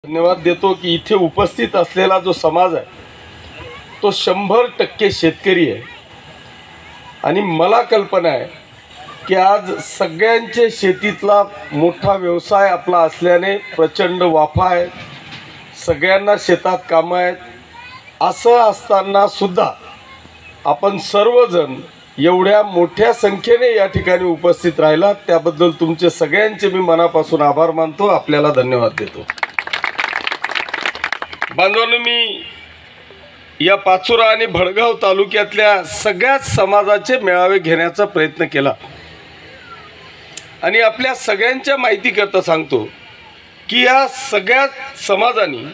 धन्यवाद देतो की इथे उपस्थित असलेला जो समाज आहे तो 100% शेतकरी आहे आणि मला कल्पना आहे की आज सगळ्यांचे शेतीतला मोठा व्यवसाय आपला असल्याने प्रचंड वाफा आहे, सगळ्यांना शेतात कामं आहेत। असं असताना सुद्धा आपण सर्वजण एवढ्या मोठ्या संख्येने या ठिकाणी उपस्थित राहिलात त्याबद्दल तुमचे सगळ्यांचे मी मनापासून आभार मानतो, आपल्याला धन्यवाद देतो। बांधवांनो, मी या पाचोरा आणि भडगाव तालुक्यातल्या सगळ्याच समाजाचे मेळावे घेण्याचा प्रयत्न केला आणि आपल्या सगळ्यांच्या माहितीकरता सांगतो की या सगळ्या समाजांनी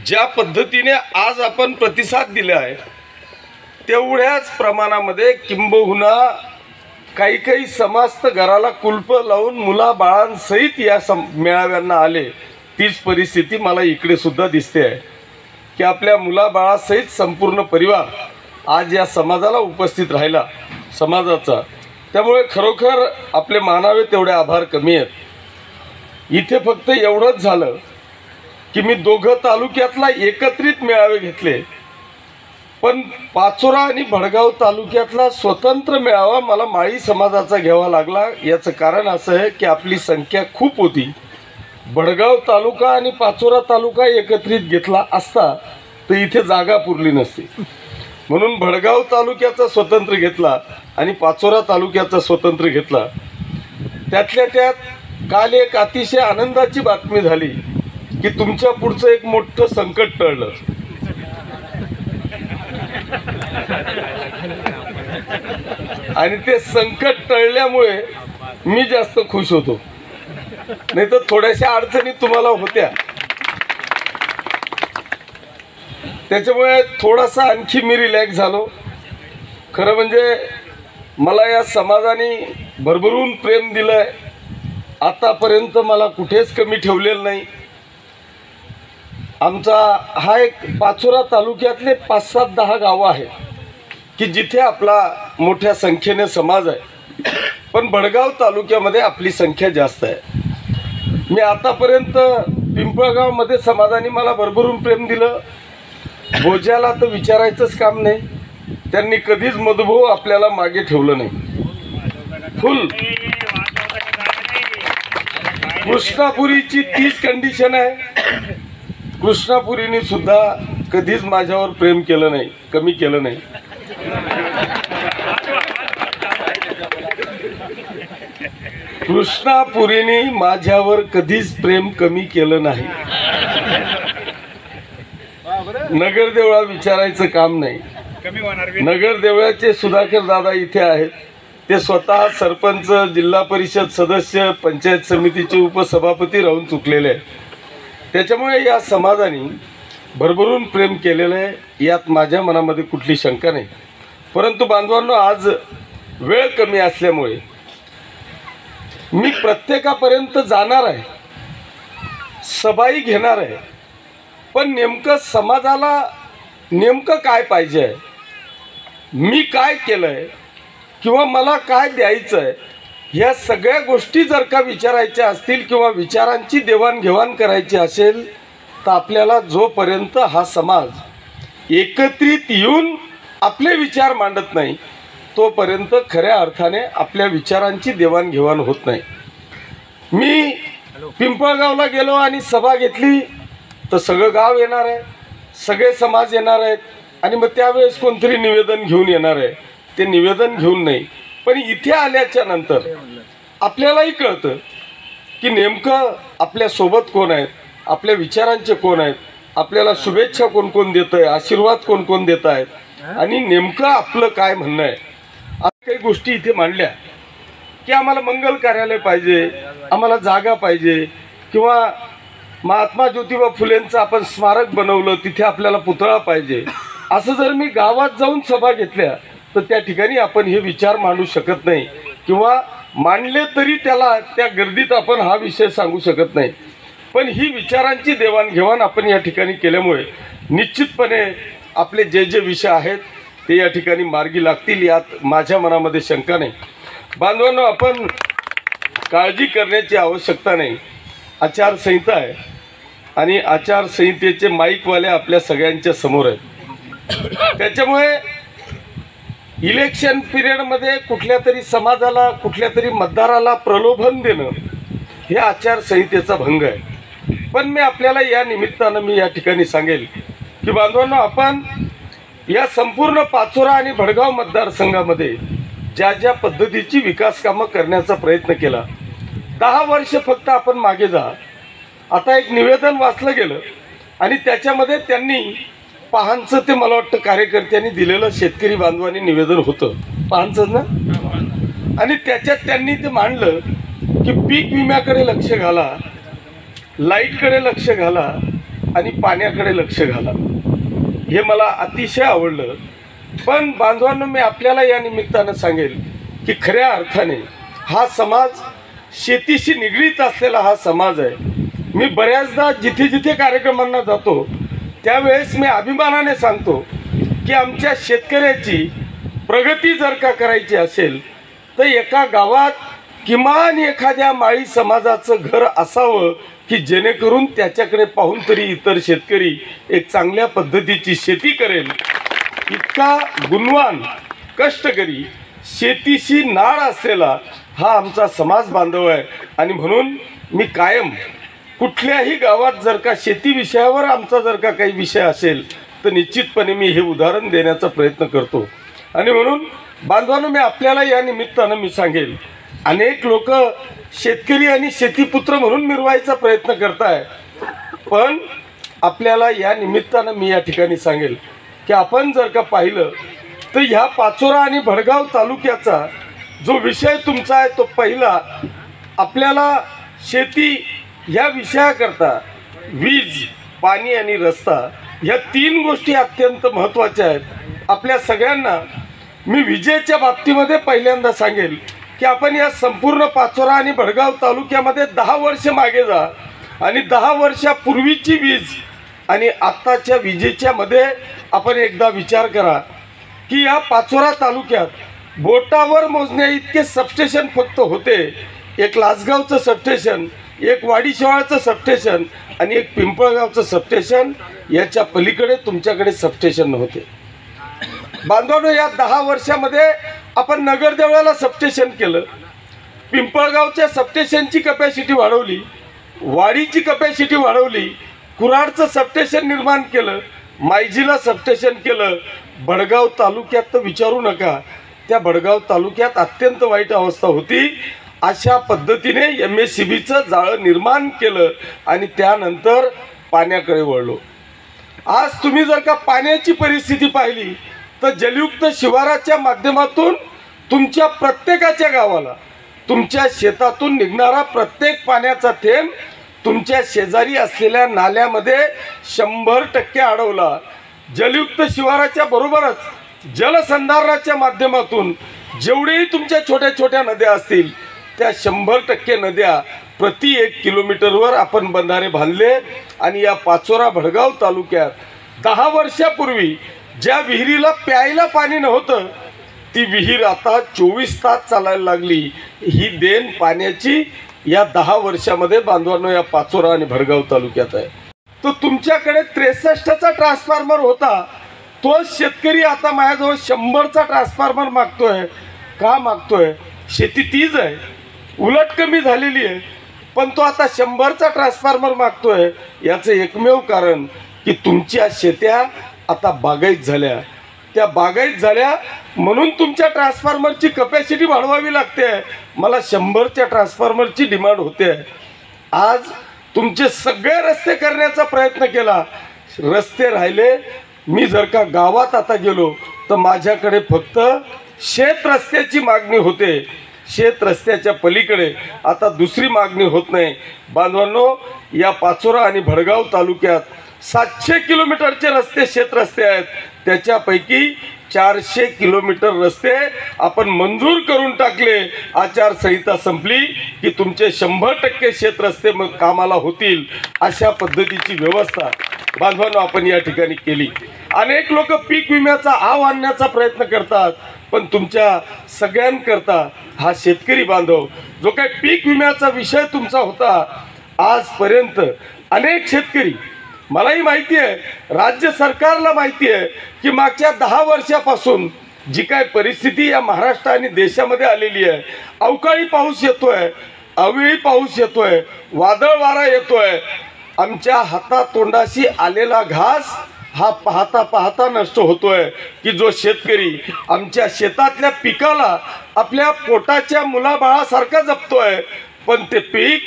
ज्या पद्धतीने आज आपण प्रतिसाद दिला आहे तेवढ्याच प्रमाणामध्ये किंबहुना काही समाज तर घराला कुलप लावून मुलाबाळांसहित या मेळाव्यांना आले। तीच परिस्थिती मला इकडे सुद्धा दिसते आहे की आपल्या मुलाबाळासहित संपूर्ण परिवार आज या समाजाला उपस्थित राहिला समाजाचा। त्यामुळे खरोखर आपले मानावे तेवढे आभार कमी आहेत। इथे फक्त एवढंच झालं की मी दोघं तालुक्यातला एकत्रित मेळावे घेतले, पण पाचोरा आणि भडगाव तालुक्यातला स्वतंत्र मेळावा मला माळी समाजाचा घ्यावा लागला। याचं कारण असं आहे की आपली संख्या खूप होती। भडगाव तालुका आणि पाचोरा तालुका एकत्रित घेतला असता तर इथे जागा पुरली नसती, म्हणून भडगाव तालुक्याचा स्वतंत्र घेतला आणि पाचोरा तालुक्याचा स्वतंत्र घेतला। त्यातल्या त्यात काल एक अतिशय आनंदाची बातमी झाली की तुमच्या पुढचं एक मोठं संकट टळलं। आणि ते संकट टळल्यामुळे मी जास्त खुश होतो, नाही तर थोड्याशा अडचणी तुम्हाला होत्या, त्याच्यामुळे थोडासा आणखी मी रिलॅक्स झालो। खरं म्हणजे मला या समाजाने भरभरून प्रेम दिलंय, आतापर्यंत मला कुठेच कमी ठेवलेलं नाही। आमचा हा एक पाचोरा तालुक्यातले 5-7-10 गावं आहेत की जिथे आपला मोठ्या संख्येने समाज आहे, पण भडगाव तालुक्यामध्ये आपली संख्या जास्त आहे। मी आतापर्यंत पिंपळगावमध्ये समाजाने मला भरभरून प्रेम दिलं, भोज्याला तर विचारायचंच काम नाही, त्यांनी कधीच मधुभाऊ आपल्याला मागे ठेवलं नाही। फुल कृष्णापुरीची तीच कंडिशन आहे, कृष्णापुरीने सुद्धा कधीच माझ्यावर प्रेम केलं नाही, कमी केलं नाही। कृष्णापुरीने माझ्यावर कधीच प्रेम कमी केलं नाही। नगरदेवळा विचारायचं काम नाही, नगरदेवळाचे सुधाकर दादा इथे आहेत, ते स्वतः सरपंच, जिल्हा परिषद सदस्य, पंचायत समितीचे उपसभापती राहून चुकलेले आहेत। त्याच्यामुळे या समाजाने भरभरून प्रेम केलेलं आहे, यात माझ्या मनामध्ये कुठली शंका नाही। परंतु बांधवांनो, आज वेळ कमी असल्यामुळे मी प्रत्येकापर्यंत जाणार आहे, सभाही घेणार आहे, पण नेमकं समाजाला नेमकं काय पाहिजे आहे, मी काय केलं आहे किंवा मला काय द्यायचं आहे, ह्या सगळ्या गोष्टी जर का विचारायच्या असतील किंवा विचारांची देवाणघेवाण करायची असेल तर आपल्याला जोपर्यंत हा समाज एकत्रित येऊन आपले विचार मांडत नाही तोपर्यंत खऱ्या अर्थाने आपल्या विचारांची देवाणघेवाण होत नाही। मी पिंपळगावला गेलो आणि सभा घेतली तर सगळं गाव येणार आहे, सगळे समाज येणार आहेत आणि मग त्यावेळेस कोणतरी निवेदन घेऊन येणार आहे। ते निवेदन घेऊन नाही, पण इथे आल्याच्या नंतर आपल्यालाही कळतं की नेमकं आपल्यासोबत कोण आहेत, आपल्या विचारांचे कोण आहेत, आपल्याला शुभेच्छा कोण कोण देतं आहे, आशीर्वाद कोण कोण देत आहेत आणि नेमकं आपलं काय म्हणणं आहे। आता काही गोष्टी इथे मांडल्या की आम्हाला मंगल कार्यालय पाहिजे, आम्हाला जागा पाहिजे, किंवा महात्मा ज्योतिबा फुलेंचं आपण स्मारक बनवलं तिथे आपल्याला पुतळा पाहिजे। असं जर मी गावात जाऊन सभा घेतल्या तर त्या ठिकाणी आपण हे विचार मांडू शकत नाही, किंवा मांडले तरी त्याला त्या गर्दीत आपण हा विषय सांगू शकत नाही। पण ही विचारांची देवाणघेवाण आपण या ठिकाणी केल्यामुळे निश्चितपणे आपले जे जे विषय आहेत ते या ठिकाणी मार्गी लागतील, यात माझ्या मनामध्ये शंका नाही। बांधवांनो, आपण काळजी करण्याची आवश्यकता नाही। आचारसंहिता आहे आणि आचारसंहितेचे माईकवाले आपल्या सगळ्यांच्या समोर आहेत। त्याच्यामुळे इलेक्शन पिरियडमध्ये कुठल्या तरी समाजाला, कुठल्या तरी मतदाराला प्रलोभन देणं हे आचारसंहितेचा भंग आहे। पण मी आपल्याला या निमित्तानं मी या ठिकाणी सांगेल की बांधवांनो, आपण या संपूर्ण पाचोरा आणि भडगाव मतदारसंघामध्ये ज्या ज्या पद्धतीची विकास कामं करण्याचा प्रयत्न केला, 10 वर्ष फक्त आपण मागे जा। आता एक निवेदन वाचलं गेलं आणि त्याच्यामध्ये त्यांनी पाहांचं, ते मला वाटतं कार्यकर्त्यांनी दिलेलं शेतकरी बांधवांनी निवेदन होतं, पाहांचं ना, आणि त्याच्यात त्यांनी ते मांडलं की पीक विम्याकडे लक्ष घाला, लाईटकडे लक्ष घाला आणि पाण्याकडे लक्ष घाला। हे मला अतिशय आवडलं। पण बांधवांनो, मी आपल्याला या निमित्तानं सांगेल की खऱ्या अर्थाने हा समाज शेतीशी निगडीत असलेला हा समाज आहे। मी बऱ्याचदा जिथे जिथे कार्यक्रमांना जातो त्यावेळेस मी अभिमानाने सांगतो की आमच्या शेतकऱ्याची प्रगती जर का करायची असेल तर एका गावात किमान एखाद्या माळी समाजाचं घर असावं की जेणेकरून त्याच्याकडे पाहून तरी इतर शेतकरी एक चांगल्या पद्धतीची शेती करेल। इतका गुणवान, कष्टकरी, शेतीशी नाळ असलेला हा आमचा समाज बांधव आहे। आणि म्हणून मी कायम कुठल्याही गावात जर का शेती विषयावर आमचा जर का काही विषय असेल तर निश्चितपणे मी हे उदाहरण देण्याचा प्रयत्न करतो। आणि म्हणून बांधवांनो, मी आपल्याला या निमित्तानं मी सांगेल, अनेक लोक शेतकरी आणि शेतीपुत्र म्हणून मिरवायचा प्रयत्न करताय, पण आपल्याला या निमित्तानं मी या ठिकाणी सांगेल की आपण जर का पाहिलं तर ह्या पाचोरा आणि भडगाव तालुक्याचा जो विषय तुमचा आहे तो पहिला, आपल्याला शेती ह्या विषयाकरता वीज, पाणी आणि रस्ता ह्या 3 गोष्टी अत्यंत महत्त्वाच्या आहेत। आपल्या सगळ्यांना मी विजेच्या बाबतीमध्ये पहिल्यांदा सांगेल की आपण या संपूर्ण पाचोरा आणि भडगाव तालुक्यामध्ये 10 वर्ष मागे जा आणि 10 वर्षापूर्वीची वीज आणि आत्ताच्या विजेच्या मध्ये आपण एकदा विचार करा की या पाचोरा तालुक्यात बोटावर मोजण्या इतके सबस्टेशन फक्त होते। एक लासगावचं सबस्टेशन, एक वाडीशेवाळचं सबस्टेशन आणि एक पिंपळगावचं सबस्टेशन, याच्या पलीकडे तुमच्याकडे सबस्टेशन नव्हते। बांधवांनो, या 10 वर्षामध्ये आपण नगरदेवळाला सबस्टेशन केलं, पिंपळगावच्या सबस्टेशनची कपॅसिटी वाढवली, वाडीची कपॅसिटी वाढवली, कुराडचं सबस्टेशन निर्माण केलं, मायजीला सबस्टेशन केलं। भडगाव तालुक्यात तर विचारू नका, त्या भडगाव तालुक्यात अत्यंत वाईट अवस्था होती। अशा पद्धतीने MSCBचं जाळं निर्माण केलं आणि त्यानंतर पाण्याकडे वळलो। आज तुम्ही जर का पाण्याची परिस्थिती पाहिली तर जलयुक्त शिवाराच्या माध्यमातून तुमच्या प्रत्येकाच्या गावाला, तुमच्या शेतातून निघणारा प्रत्येक पाण्याचा थेंब तुमच्या शेजारी असलेल्या नाल्यामध्ये 100% अडवला। जलयुक्त शिवाराच्या बरोबरच जलसंधारणाच्या माध्यमातून जेवढेही तुमच्या छोट्या छोट्या नद्या असतील त्या 100% नद्या प्रति 1 किलोमीटरवर आपण बंधारे बांधले। आणि या पाचोरा भडगाव तालुक्यात 10 वर्षापूर्वी ज्या विहिरीला प्यायला पाणी नव्हतं ती विहीर आता 24 तास चालायला लागली। ही देण पाण्याची या 10 वर्षामध्ये बांधवांनो या पाचोरा आणि भडगाव तालुक्यात आहे। तो तुमच्याकडे 63चा ट्रान्सफॉर्मर होता, तोच शेतकरी आता माझ्याजवळ 100चा ट्रान्सफॉर्मर मागतोय। का मागतोय? शेती तीच आहे, उलट कमी झालेली आहे, पण तो आता 100चा ट्रान्सफॉर्मर मागतोय। याचं एकमेव कारण की तुमच्या शेत्या आता बागायत झाल्या, त्या बागायत झाल्या म्हणून तुमच्या ट्रान्सफॉर्मरची कपॅसिटी वाढवावी लागते। मला 100च्या ट्रान्सफॉर्मरची डिमांड होते। आज तुमचे सगळे रस्ते करण्याचा प्रयत्न केला, रस्ते राहिले। मी जर का गावात आता गेलो तर माझ्याकडे फक्त शेत रस्त्याची मागणी होते, शेत रस्त्याच्या पलीकडे आता दुसरी मागणी होत नाही। बांधवांनो, या पाचोरा आणि भडगाव तालुक्यात 700 किलोमीटरचे रस्ते शेत रस्ते आहेत, त्याच्यापैकी 400 किलोमीटर रस्ते आपण मंजूर करून टाकले। आचारसंहिता संपली की तुमचे 100% शेत रस्ते कामाला होतील, अशा पद्धतीची व्यवस्था बांधवांनो आपण या ठिकाणी केली। अनेक लोक पीक विम्याचा आव आणण्याचा प्रयत्न करतात, पण तुमच्या सगळ्यांकरता हा शेतकरी बांधव जो काही पीक विम्याचा विषय तुमचा होता, आजपर्यंत अनेक शेतकरी, मलाही माहिती आहे, राज्य सरकारला माहिती आहे की मागच्या 10 वर्षापासून जी काय परिस्थिती या महाराष्ट्र आणि देशामध्ये आलेली आहे, अवकाळी पाऊस येतोय, अवेळी पाऊस येतोय, वादळ वारा येतोय, आमच्या हातातोंडाशी आलेला घास हा पाहता पाहता नष्ट होतोय की जो शेतकरी आमच्या शेतातल्या पिकाला आपल्या पोटाच्या मुलाबाळासारखा जपतोय, पण ते पीक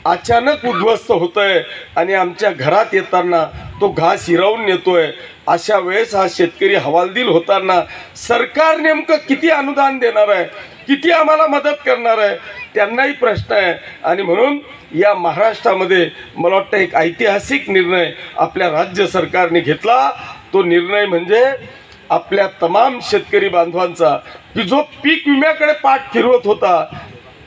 अचानक उद्ध्वस्त होतंय आणि आमच्या घरात येताना तो घास हिरावून नेतोय। अशा वेळेस हा शेतकरी हवालदिल होताना सरकार नेमकं किती अनुदान देणार आहे, किती आम्हाला मदत करणार आहे, त्यांनाही प्रश्न आहे। आणि म्हणून या महाराष्ट्रामध्ये मला वाटतं एक ऐतिहासिक निर्णय आपल्या राज्य सरकारने घेतला। तो निर्णय म्हणजे आपल्या तमाम शेतकरी बांधवांचा की जो पीक विम्याकडे पाठ फिरवत होता,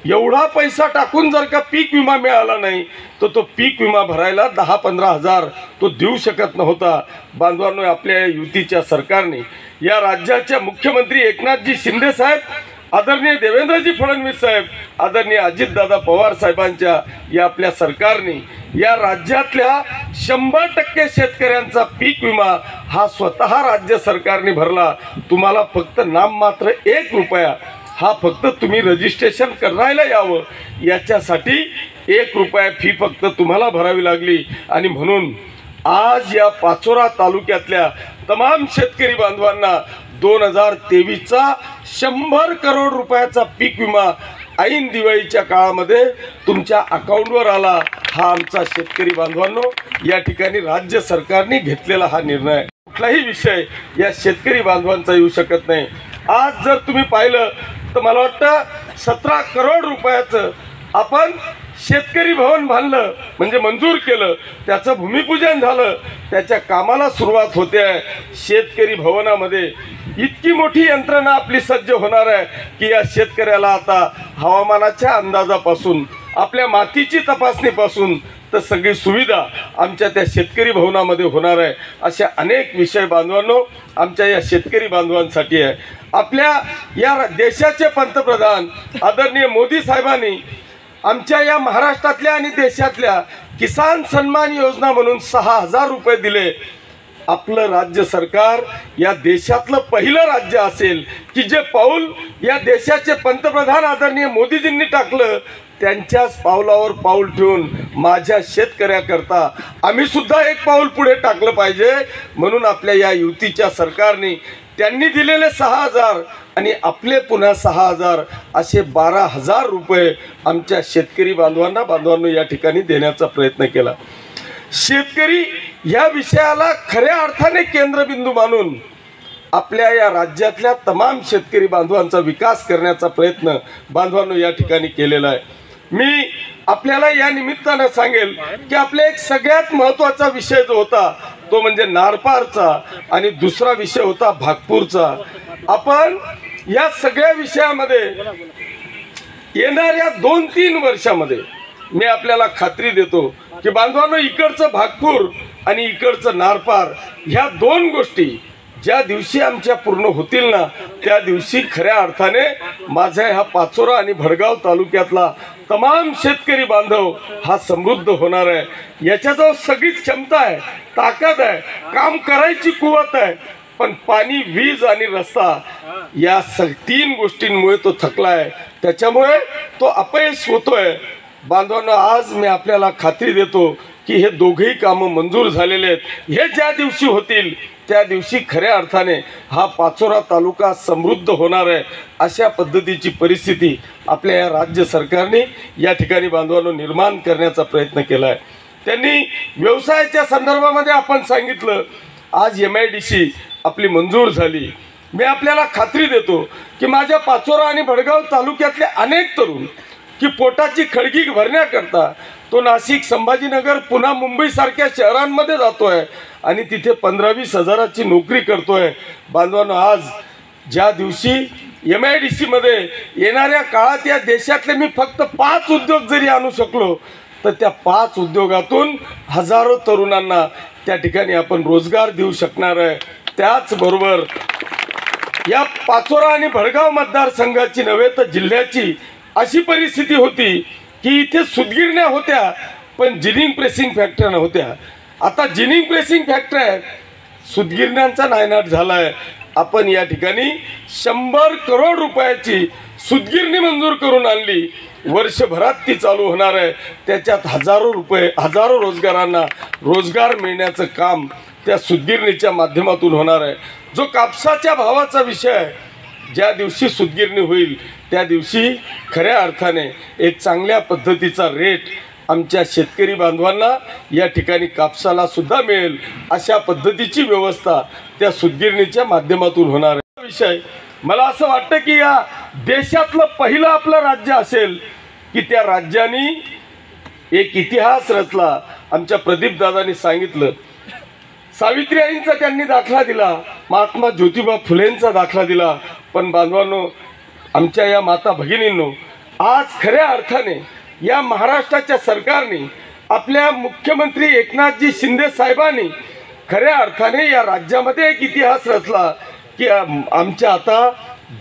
एवढा पैसा टाकून जर का पीक विमा मिळाला नाही तर तो पीक विमा भरायला 10-15 हजार तो देऊ शकत नव्हता। बांधवांनो, आपल्या युतीच्या सरकारने, या राज्याच्या मुख्यमंत्री एकनाथजी शिंदे साहेब, आदरणीय देवेंद्रजी फडणवीस साहेब, आदरणीय अजितदादा पवार साहेबांच्या या आपल्या सरकारने या राज्यातल्या 100% शेतकऱ्यांचा पीक विमा हा स्वतः राज्य सरकारने भरला। तुम्हाला फक्त नाममात्र 1 रुपया हा फक्त तुम्ही रजिस्ट्रेशन करायला यावं याच्यासाठी 1 रुपया फी फक्त तुम्हाला भरावी लागली। आणि म्हणून आज या पाचोरा तालुक्यातल्या तमाम शेतकरी बांधवांना 2023चा 100 करोड रुपयाचा पीक विमा ऐन दिवाळीच्या काळामध्ये तुमच्या अकाउंटवर आला। हा आमचा शेतकरी बांधवांनो या ठिकाणी राज्य सरकारने घेतलेला हा निर्णय, कुठलाही विषय या शेतकरी बांधवांचा येऊ शकत नाही। आज जर तुम्ही पाहिलं तर मला वाटतं 17 करोड रुपयाचं आपण शेतकरी भवन बांधलं, म्हणजे मंजूर केलं, त्याचं भूमिपूजन झालं, त्याच्या कामाला सुरुवात होते आहे। शेतकरी भवनामध्ये इतकी मोठी यंत्रणा आपली सज्ज होणार आहे की या शेतकऱ्याला आता हवामानाच्या अंदाजापासून, आपल्या मातीची तपासणीपासून तर सगळी सुविधा आमच्या त्या शेतकरी भवनामध्ये होणार आहे। अशा अनेक विषय बांधवांनो आमच्या या शेतकरी बांधवांसाठी आहे। आपल्या या देशाचे पंतप्रधान आदरणीय मोदी साहेबांनी आमच्या या महाराष्ट्रातल्या आणि देशातल्या किसान सन्मान योजना म्हणून 6000 रुपये दिले। आपलं राज्य सरकार या देशातलं पहिलं राज्य असेल की जे पाऊल या देशाचे पंतप्रधान आदरणीय मोदीजींनी टाकलं, त्यांच्याच पावलावर पाऊल ठेवून माझ्या शेतकऱ्याकरता आम्ही सुद्धा एक पाऊल पुढे टाकलं पाहिजे। म्हणून आपल्या या युतीच्या सरकारने त्यांनी दिलेले 6000 आणि आपले पुन्हा 6000 असे 12000 रुपये आमच्या शेतकरी बांधवांनो या ठिकाणी देण्याचा प्रयत्न केला। शेतकरी या विषयाला खऱ्या अर्थाने केंद्रबिंदू मानून आपल्या या राज्यातल्या तमाम शेतकरी बांधवांचा विकास करण्याचा प्रयत्न बांधवांनो या ठिकाणी केलेला आहे। मी आपल्याला या निमित्तानं सांगेल की आपला एक सगळ्यात महत्त्वाचा विषय जो होता तो म्हणजे नारपारचा आणि दुसरा विषय होता भागपूरचा। आपण या सगळ्या विषयामध्ये येणाऱ्या 2-3 वर्षामध्ये मी आपल्याला खात्री देतो की बांधवांनो, इकडचं भागपूर आणि इकडचं नारपार ह्या 2 गोष्टी ज्या दिवशी आमच्या पूर्ण होतील ना, त्या दिवशी खऱ्या अर्थाने माझा ह्या पाचोरा आणि भडगाव तालुक्यातला तमाम शेतकरी बांधव हा समृद्ध होणार आहे। याच्याजवळ सगळीच क्षमता आहे, ताकद आहे, काम करायची कुवत आहे, पण पाणी, वीज आणि रस्ता या 3 गोष्टींमुळे तो थकला आहे, त्याच्यामुळे तो अपयश होतोय। बांधवांनो, आज मी आपल्याला खात्री देतो की हे दोघेही कामं मंजूर झालेले आहेत। हे ज्या दिवशी होतील त्या दिवशी खऱ्या अर्थाने हा पाचोरा तालुका समृद्ध होणार आहे। अशा पद्धतीची परिस्थिती आपल्या या राज्य सरकारने या ठिकाणी बांधवांनो निर्माण करण्याचा प्रयत्न केला आहे। त्यांनी व्यवसायाच्या संदर्भामध्ये आपण सांगितलं, आज MIDC आपली मंजूर झाली। मी आपल्याला खात्री देतो की माझ्या पाचोरा आणि भडगाव तालुक्यातले अनेक तरुण की पोटाची खळगी भरण्याकरता तो नाशिक, संभाजीनगर, पुन्हा मुंबईसारख्या शहरांमध्ये जातोय आणि तिथे 15-20 हजाराची नोकरी करतोय। बांधवांनो, आज ज्या दिवशी MIDC मध्ये येणाऱ्या काळात या देशातले मी फक्त 5 उद्योग जरी आणू शकलो तर त्या 5 उद्योगातून हजारो तरुणांना त्या ठिकाणी आपण रोजगार देऊ शकणार आहे। त्याचबरोबर या पाचोरा आणि भडगाव मतदारसंघाची नव्हे तर जिल्ह्याची अशी परिस्थिती होती की इथे सुतगिरण्या होत्या, पण जिनिंग प्रेसिंग फॅक्टऱ्या नव्हत्या. आता जिनिंग प्रेसिंग फॅक्टऱ्या सूतगिरण्यांचा नायनाट झाला आहे. आपण या ठिकाणी 100 करोड रुपयाची सूतगिरणी मंजूर करून आणली. वर्षभरात ती चालू होणार आहे. त्याच्यात हजारो रोजगारांना रोजगार मिळण्याचं काम त्या सूतगिरणीच्या माध्यमातून होणार आहे. जो कापसाच्या भावाचा विषय आहे, ज्या दिवशी सूतगिरणी होईल त्या दिवशी खऱ्या अर्थाने एक चांगल्या पद्धतीचा रेट आमच्या शेतकरी बांधवांना या ठिकाणी कापसाला सुद्धा मिळेल अशा पद्धतीची व्यवस्था त्या सूतगिरणीच्या माध्यमातून होणार आहे. विषय मला असं वाटतं की या देशातलं पहिलं आपलं राज्य असेल की त्या राज्याने एक इतिहास रचला. आमच्या प्रदीप दादांनी सांगितलं, सावित्रीआईंचा त्यांनी दाखला दिला, महात्मा ज्योतिबा फुलेंचा दाखला दिला. पण बांधवांनो, आमच्या या माता भगिनींनो, आज खऱ्या अर्थाने या महाराष्ट्राच्या सरकारने, आपल्या मुख्यमंत्री एकनाथजी शिंदे साहेबांनी खऱ्या अर्थाने या राज्यामध्ये एक इतिहास रचला की आमच्या आता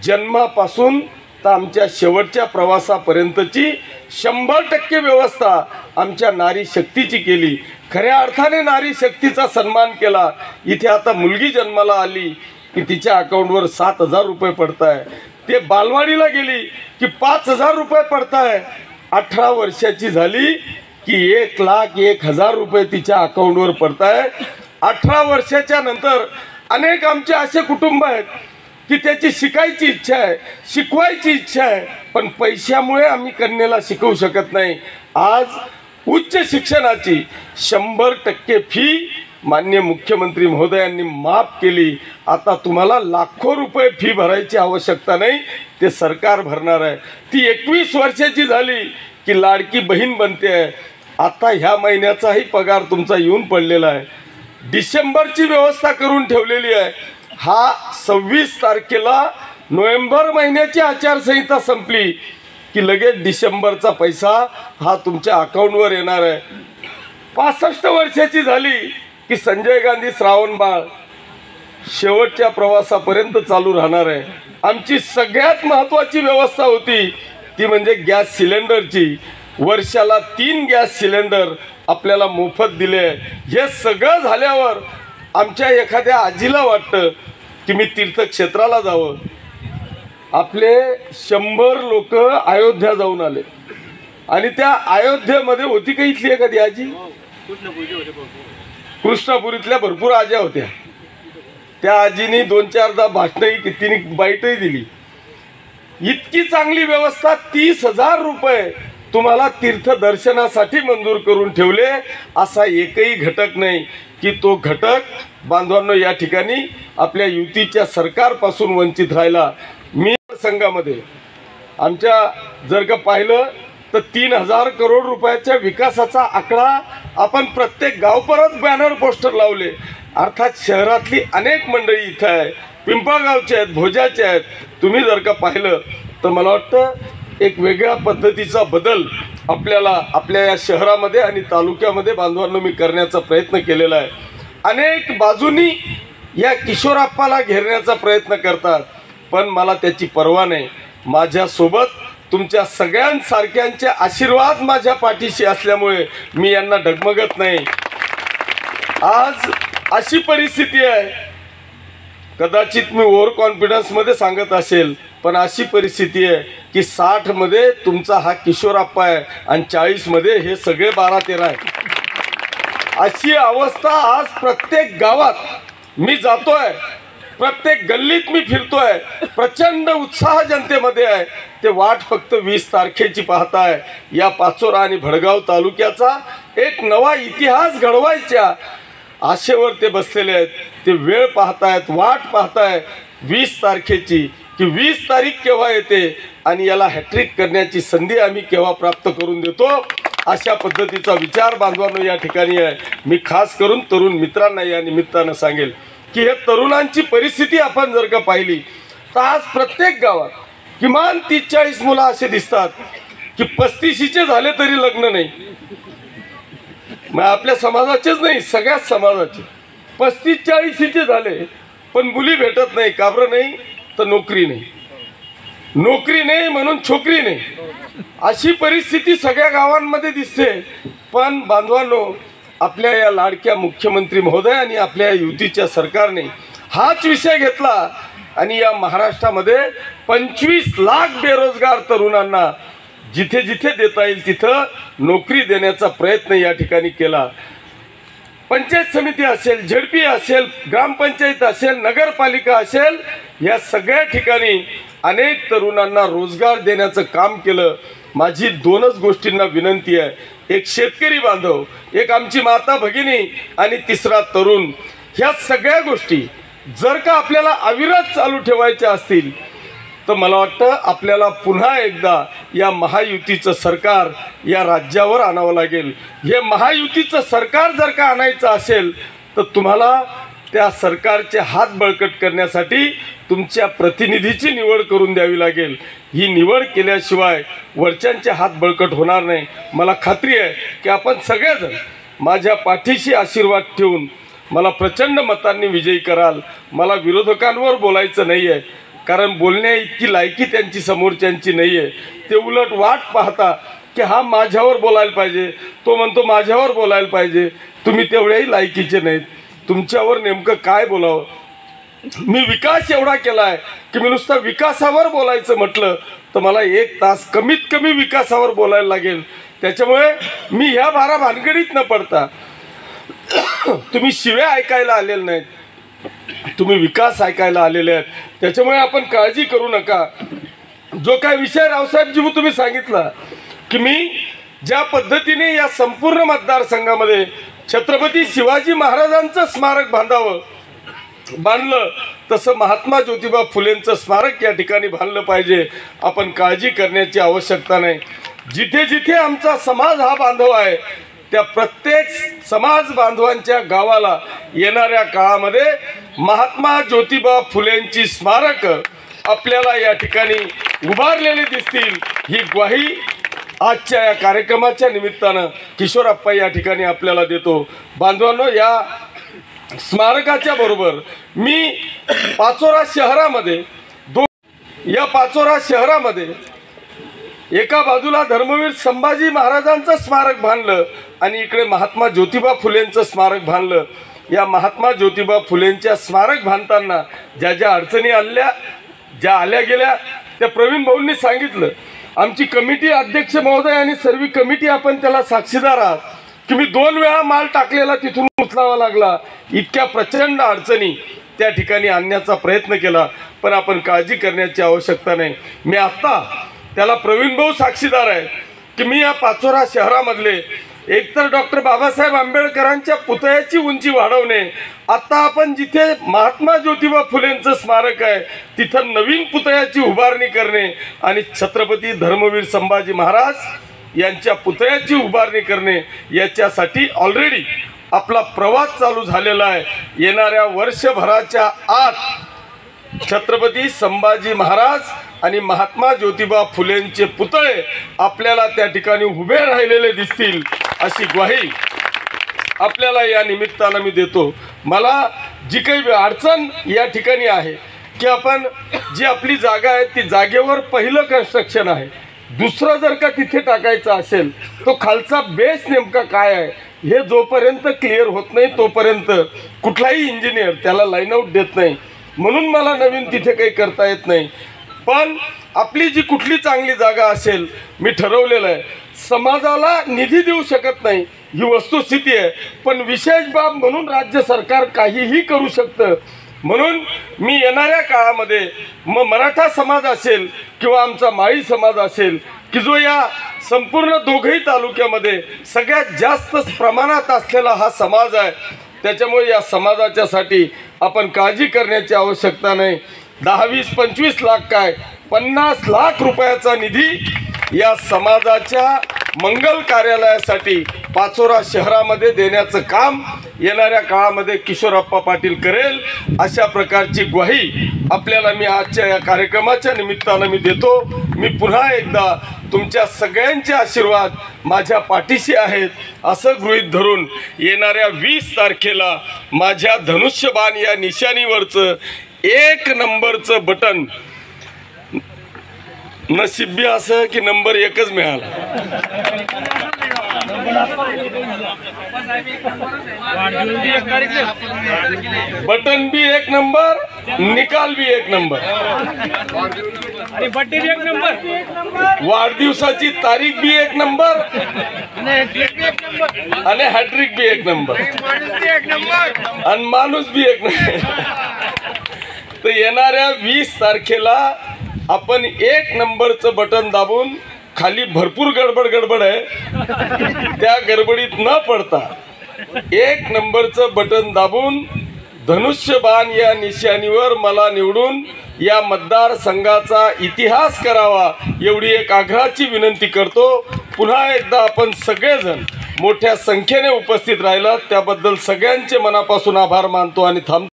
जन्मापासून तर आमच्या शेवटच्या प्रवासापर्यंतची 100% व्यवस्था आमच्या नारी शक्तीची केली. खऱ्या अर्थाने नारी शक्तीचा सन्मान केला. इथे आता मुलगी जन्माला आली की तिच्या अकाउंटवर 7,000 रुपये पडत आहे. ते बालवाडीला गेली की 5,000 रुपये पडत आहे. 18 वर्षाची झाली की 1,01,000 रुपये तिच्या अकाउंटवर पडत आहे. 18 वर्षाच्या नंतर अनेक आमचे असे कुटुंब आहेत की त्याची शिकायची इच्छा आहे, शिकवायची इच्छा आहे, पण पैशामुळे आम्ही कन्येला शिकवू शकत नाही. आज उच्च शिक्षणाची 100% फी माननीय मुख्यमंत्री महोदयांनी माफ केली. आता तुम्हाला लाखो रुपये फी भरायची आवश्यकता नाही, ते सरकार भरणार आहे. ती 21 वर्षाची झाली की लाडकी बहीण बनते आहे. आता ह्या महिन्याचाही पगार तुमचा येऊन पडलेला आहे. डिसेंबरची व्यवस्था करून ठेवलेली आहे. हा 26 तारखेला नोव्हेंबर महिन्याची आचारसंहिता संपली की लगेच डिसेंबरचा पैसा हा तुमच्या अकाउंटवर येणार आहे. 65 वर्षाची झाली की संजय गांधी श्रावणबाळ शेवटच्या प्रवासापर्यंत चालू राहणार आहे. आमची सगळ्यात महत्त्वाची व्यवस्था होती ती म्हणजे गॅस सिलेंडरची. वर्षाला 3 गॅस सिलेंडर आपल्याला मोफत दिले. हे सगळं झाल्यावर आमच्या एखाद्या आजीला वाटतं की मी तीर्थक्षेत्राला जावं. आपले 100 लोक अयोध्या जाऊन आले आणि त्या अयोध्येमध्ये होती का इथली एखादी आजी? कृष्णापुरीतल्या भरपूर आज्या होत्या. त्या आजीनी 2-4दा भाषणही तिने बाईटही दिली. इतकी चांगली व्यवस्था 30,000 रुपये तुम्हाला तीर्थदर्शनासाठी मंजूर करून ठेवले. असा एकही घटक नाही की तो घटक बांधवांनो या ठिकाणी आपल्या युतीच्या सरकारपासून वंचित राहिला. मी संघामध्ये आमच्या जर का पाहिलं तर 3,000 करोड रुपयाच्या विकासाचा आकडा आपण प्रत्येक गाव परत बॅनर पोस्टर लावले. अर्थात शहरातली अनेक मंडळी इथं आहे, पिंपळगावचे आहेत, भोजाचे आहेत. तुम्ही जर का पाहिलं तर मला वाटतं एक वेगळ्या पद्धतीचा बदल आपल्याला आपल्या या शहरामध्ये आणि तालुक्यामध्ये बांधवांनो मी करण्याचा प्रयत्न केलेला आहे. अनेक बाजूंनी या किशोराप्पाला घेरण्याचा प्रयत्न करतात, पण मला त्याची पर्वा नाही. माझ्यासोबत तुमच्या सगळ्यांसारख्यांचे आशीर्वाद माझ्या पाठीशी असल्यामुळे मी यांना डगमगत नाही. आज अशी परिस्थिती आहे, कदाचित मी ओव्हर कॉन्फिडन्समध्ये सांगत असेल, पण अशी परिस्थिती आहे की 60 मध्ये तुमचा हा किशोराप्पा आहे आणि 40 मध्ये हे सगळे 12-13 आहेत. अशी अवस्था आज प्रत्येक गावात मी जातोय, प्रत्येक गल्लीत मी फिरतोय. प्रचंड उत्साह जनतेमध्ये आहे. ते वाट फक्त 20 तारखेची पाहताय. या पाचोरा आणि भडगाव तालुक्याचा एक नवा इतिहास घडवायच्या आशेवर ते बसलेले आहेत. ते वेळ पाहतायत, वाट पाहताय 20 तारखेची की 20 तारीख केव्हा येते आणि याला हॅट्रिक करण्याची संधी आम्ही केव्हा प्राप्त करून देतो. अशा पद्धतीचा विचार बांधवांनो या ठिकाणी आहे. मी खास करून तरुण मित्रांना या निमित्तानं सांगेल की हे तरुणांची परिस्थिती आपण जर का पाहिली तर आज प्रत्येक गावात किमान 30-40 मुलं असे दिसतात की 35शीचे झाले तरी लग्न नाही. मग आपल्या समाजाचेच नाही, सगळ्याच समाजाचे 35-40शीचे झाले पण मुली भेटत नाही. का बरं नाही? तर नोकरी नाही. नोकरी नाही म्हणून छोकरी नाही, अशी परिस्थिती सगळ्या गावांमध्ये दिसते. पण बांधवांनो, आपल्या या लाडक्या मुख्यमंत्री महोदयांनी आपल्या युतीच्या सरकारने हाच विषय घेतला आणि या महाराष्ट्रामध्ये 25 लाख बेरोजगार तरुणांना जिथे जिथे देता येईल तिथं नोकरी देण्याचा प्रयत्न या ठिकाणी केला. पंचायत समिती असेल, झडपी असेल, ग्रामपंचायत असेल, नगरपालिका असेल, या सगळ्या ठिकाणी अनेक तरुणांना रोजगार देण्याचं काम केलं. माझी दोनच गोष्टींना विनंती आहे, एक शेतकरी बांधव, एक आमची माता भगिनी आणि तिसरा तरुण. ह्या सगळ्या गोष्टी जर का आपल्याला अविरत चालू ठेवायच्या असतील तर मला वाटतं आपल्याला पुन्हा एकदा या महायुतीचं सरकार या राज्यावर आणावं लागेल. हे महायुतीचं सरकार जर का आणायचं असेल तर तुम्हाला त्या सरकारचे हात बळकट करण्यासाठी तुमच्या प्रतिनिधीची निवड करून द्यावी लागेल. ही निवड केल्याशिवाय वरच्यांचे हात बळकट होणार नाही. मला खात्री आहे की आपण सगळेजण माझ्या पाठीशी आशीर्वाद ठेवून मला प्रचंड मतांनी विजयी कराल. मला विरोधकांवर बोलायचं नाही आहे, कारण बोलण्या इतकी लायकी त्यांची समोरच्यांची नाही आहे. ते उलट वाट पाहता की हा माझ्यावर बोलायला पाहिजे, तो म्हणतो माझ्यावर बोलायला पाहिजे. तुम्ही तेवढ्याही लायकीचे नाहीत. तुमच्यावर नेमकं काय बोलावं? मी विकास एवढा केला आहे की मी नुसता विकासावर बोलायचं म्हटलं तर मला 1 तास कमीत कमी विकासावर बोलायला लागेल. त्याच्यामुळे मी ह्या भानगडीत न पडता, तुम्ही शिव्या ऐकायला आलेले नाहीत, तुम्ही विकास ऐकायला आलेले आहेत. त्याच्यामुळे आपण काळजी करू नका. जो काय विषय रावसाहेबजी तुम्ही सांगितला की मी ज्या पद्धतीने या संपूर्ण मतदारसंघामध्ये छत्रपती शिवाजी महाराजांचं स्मारक बांधलं तसं महात्मा ज्योतिबा फुलेंचं स्मारक या ठिकाणी बांधलं पाहिजे. आपण काळजी करण्याची आवश्यकता नाही. जिथे जिथे आमचा समाज हा बांधव आहे त्या प्रत्येक समाज बांधवांच्या गावाला येणाऱ्या काळामध्ये महात्मा ज्योतिबा फुलेंची स्मारक आपल्याला या ठिकाणी उभारलेली दिसतील. ही ग्वाही आजच्या या कार्यक्रमाच्या निमित्तानं किशोरप्पा या ठिकाणी आपल्याला देतो. बांधवांनो, या स्मारकाच्या बरोबर मी पाचोरा शहरामध्ये एका बाजूला धर्मवीर संभाजी महाराजांचं स्मारक बांधलं आणि इकडे महात्मा ज्योतिबा फुलेंचं स्मारक बांधलं. या महात्मा ज्योतिबा फुलेंच्या स्मारक बांधताना ज्या अडचणी आल्या गेल्या त्या प्रवीण भाऊंनी सांगितलं. आमची कमिटी अध्यक्ष महोदय आणि सर्व कमिटी आपण त्याला साक्षीदार आहात की मी 2 वेळा माल टाकलेला तिथून उचलावा लागला. इतक्या प्रचंड अडचणी त्या ठिकाणी आणण्याचा प्रयत्न केला. पण आपण काळजी करण्याची आवश्यकता नाही. मी आत्ता त्याला प्रवीण भाऊ साक्षीदार आहे की मी या पाचोरा शहरामधले एकतर डॉक्टर बाबासाहेब आंबेडकरांच्या पुतळ्याची उंची वाढवणे, आता आपण जिथे महात्मा ज्योतिबा फुलेंचं स्मारक आहे तिथं नवीन पुतळ्याची उभारणी करणे आणि छत्रपती धर्मवीर संभाजी महाराज यांच्या पुतळ्याची उभारणी करणे, याच्यासाठी ऑलरेडी आपला प्रवास चालू झालेला आहे. येणाऱ्या वर्षभराच्या आत छत्रपती संभाजी महाराज आणि महात्मा ज्योतिबा फुलेंचे पुतळे आपल्याला त्या ठिकाणी उभे राहिलेले दिसतील, अशी ग्वाही आपल्याला या निमित्तानं मी देतो. मला जी काही अडचण या ठिकाणी आहे की आपण जी आपली जागा आहे ती जागेवर पहिलं कन्स्ट्रक्शन आहे, दुसरं जर का तिथे टाकायचं असेल तो खालचा बेस नेमका काय आहे हे जोपर्यंत क्लिअर होत नाही तोपर्यंत कुठलाही इंजिनियर त्याला लाईन आउट देत नाही. म्हणून मला नवीन तिथे काही करता येत नाही. पण आपली जी कुठली चांगली जागा असेल, मी ठरवलेलं आहे, समाजाला निधी देऊ शकत नाही ही वस्तुस्थिती आहे, पण विशेष बाब म्हणून राज्य सरकार काहीही करू शकतं. म्हणून मी येणाऱ्या काळामध्ये मग मराठा समाज असेल किंवा आमचा माळी समाज असेल की जो या संपूर्ण दोघही तालुक्यामध्ये सगळ्यात जास्त प्रमाणात असलेला हा समाज आहे, त्याच्यामुळे या समाजाच्यासाठी आपण काळजी करण्याची आवश्यकता नाही. 10, 20, 25 लाख काय 50 लाख रुपयाचा निधी या समाजाच्या मंगल कार्यालयासाठी पाचोरा शहरामध्ये देण्याचं काम येणाऱ्या काळामध्ये किशोरप्पा पाटील करेल, अशा प्रकारची ग्वाही आपल्याला मी आजच्या या कार्यक्रमाच्या निमित्तानं मी देतो. मी पुन्हा एकदा तुमच्या सगळ्यांचे आशीर्वाद माझ्या पाठीशी आहेत असं गृहीत धरून येणाऱ्या 20 तारखेला माझ्या धनुष्यबाण या निशाणीवरचं 1 नंबरचं बटन नशीब बी असं की नंबर एकच मिळाला. बटन बी एक नंबर, निकाल बी एक नंबर, आणि बड्डे बी एक नंबर, वाढदिवसाची तारीख बी एक नंबर आणि हॅट्रिक बी एक नंबर आणि माणूस बी एक नंबर. तर येणाऱ्या 20 तारखेला आपण एक नंबरचं बटन दाबून, खाली भरपूर गडबड आहे, त्या गडबडीत न पडता एक नंबरचं बटन दाबून धनुष्यबाण या निशाणीवर मला निवडून या मतदारसंघाचा इतिहास करावा, एवढी एक आग्रहाची विनंती करतो. पुन्हा एकदा आपण सगळेजण मोठ्या संख्येने उपस्थित राहिलात त्याबद्दल सगळ्यांचे मनापासून आभार मानतो आणि थांबतो.